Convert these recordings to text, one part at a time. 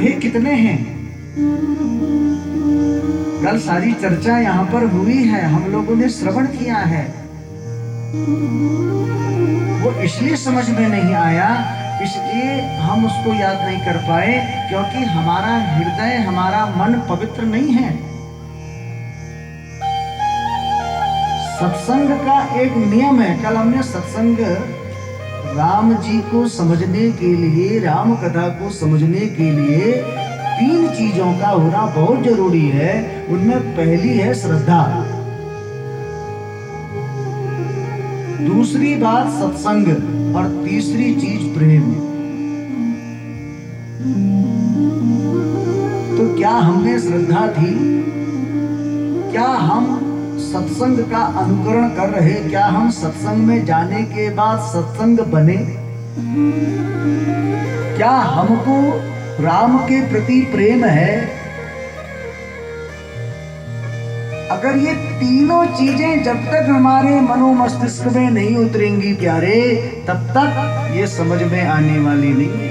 लोहे कितने हैं। कल सारी चर्चा यहाँ पर हुई है, हम लोगों ने श्रवण किया है। वो इसलिए समझ में नहीं आया, इसलिए हम उसको याद नहीं कर पाए, क्योंकि हमारा हृदय, हमारा मन पवित्र नहीं है। सत्संग का एक नियम है। कल हमने सत्संग राम जी को समझने के लिए, राम कथा को समझने के लिए 3 चीजों का होना बहुत जरूरी है। उनमें पहली है श्रद्धा, दूसरी बात सत्संग, और तीसरी चीज प्रेम। तो क्या हमने श्रद्धा थी? क्या हम सत्संग का अनुकरण कर रहे? क्या हम सत्संग में जाने के बाद सत्संग बने? क्या हमको राम के प्रति प्रेम है? अगर ये तीनों चीजें जब तक हमारे मनो मस्तिष्क में नहीं उतरेंगी प्यारे, तब तक ये समझ में आने वाली नहीं है।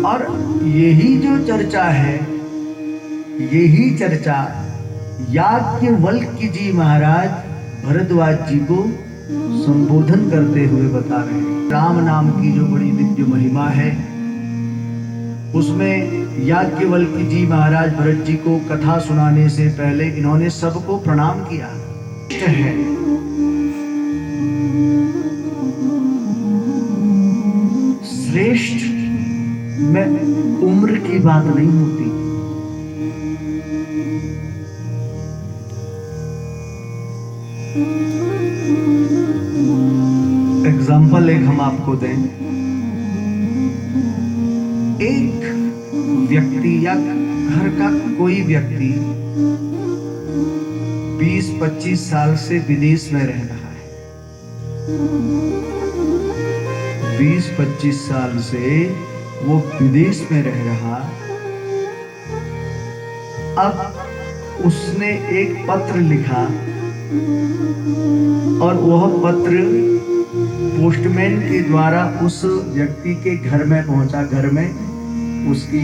और यही जो चर्चा है, यही चर्चा याज्ञवल्क्य जी महाराज भरद्वाज जी को संबोधन करते हुए बता रहे हैं। राम नाम की जो बड़ी दिव्य महिमा है, उसमें याज्ञवल्क्य जी महाराज भरत जी को कथा सुनाने से पहले इन्होंने सबको प्रणाम किया है। श्रेष्ठ में उम्र की बात नहीं होती। एग्जाम्पल एक हम आपको दें। एक व्यक्ति या घर का कोई व्यक्ति 20-25 साल से विदेश में रह रहा है। 20-25 साल से वो विदेश में रह रहा। अब उसने एक पत्र लिखा और वह पत्र पोस्टमैन के द्वारा उस व्यक्ति के घर में पहुंचा। घर में उसकी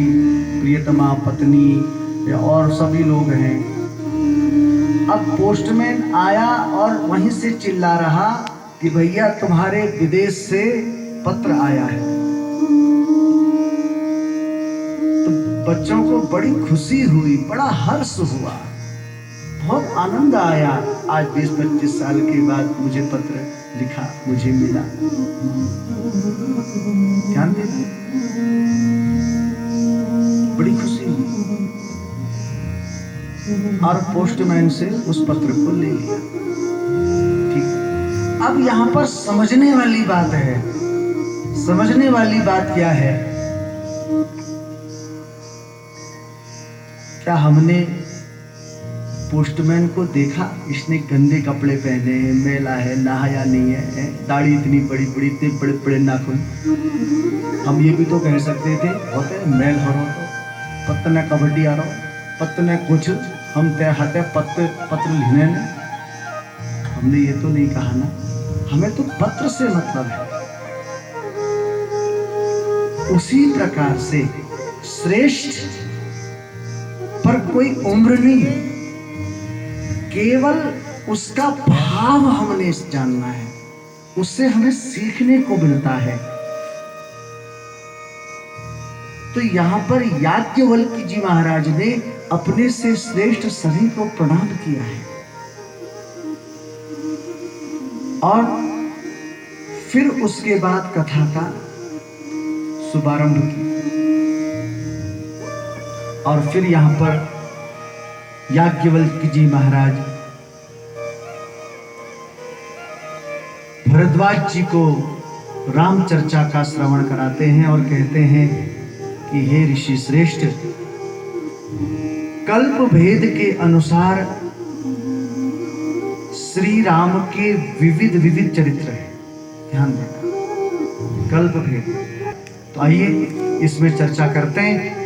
प्रियतमा पत्नी और सभी लोग हैं। अब पोस्टमैन आया और वहीं से चिल्ला रहा कि भैया तुम्हारे विदेश से पत्र आया है। बच्चों को बड़ी खुशी हुई, बड़ा हर्ष हुआ, बहुत आनंद आया। आज 20-25 साल के बाद मुझे पत्र लिखा, मुझे मिला। ध्यान देना, बड़ी खुशी हुई और पोस्टमैन से उस पत्र को ले लिया। ठीक। अब यहाँ पर समझने वाली बात है। समझने वाली बात क्या है? क्या हमने पोस्टमैन को देखा? इसने गंदे कपड़े पहने हैं, मैला है, नहाया नहीं है, दाढ़ी इतनी बड़ी बड़ी, इतने बड़े बड़े नाखून। हम ये भी तो कह सकते थे होते मैल हो रहा तो पत्त ने कबड्डी आ रहा, पत्त ने कुछ हम तय हाथे पत्र लिखने ने। हमने ये तो नहीं कहा ना, हमें तो पत्र से मतलब है। उसी प्रकार से श्रेष्ठ पर कोई उम्र नहीं, केवल उसका भाव हमने जानना है, उससे हमें सीखने को मिलता है। तो यहाँ पर याज्ञवल्क्य जी महाराज ने अपने से श्रेष्ठ सभी को प्रणाम किया है और फिर उसके बाद कथा का शुभारंभ किया। और फिर यहाँ पर याज्ञवल्क्य जी महाराज भरद्वाज जी को राम चर्चा का श्रवण कराते हैं और कहते हैं कि हे ऋषि श्रेष्ठ, कल्प भेद के अनुसार श्री राम के विविध विविध चरित्र हैं। ध्यान देना, कल्प भेद। तो आइए इसमें चर्चा करते हैं।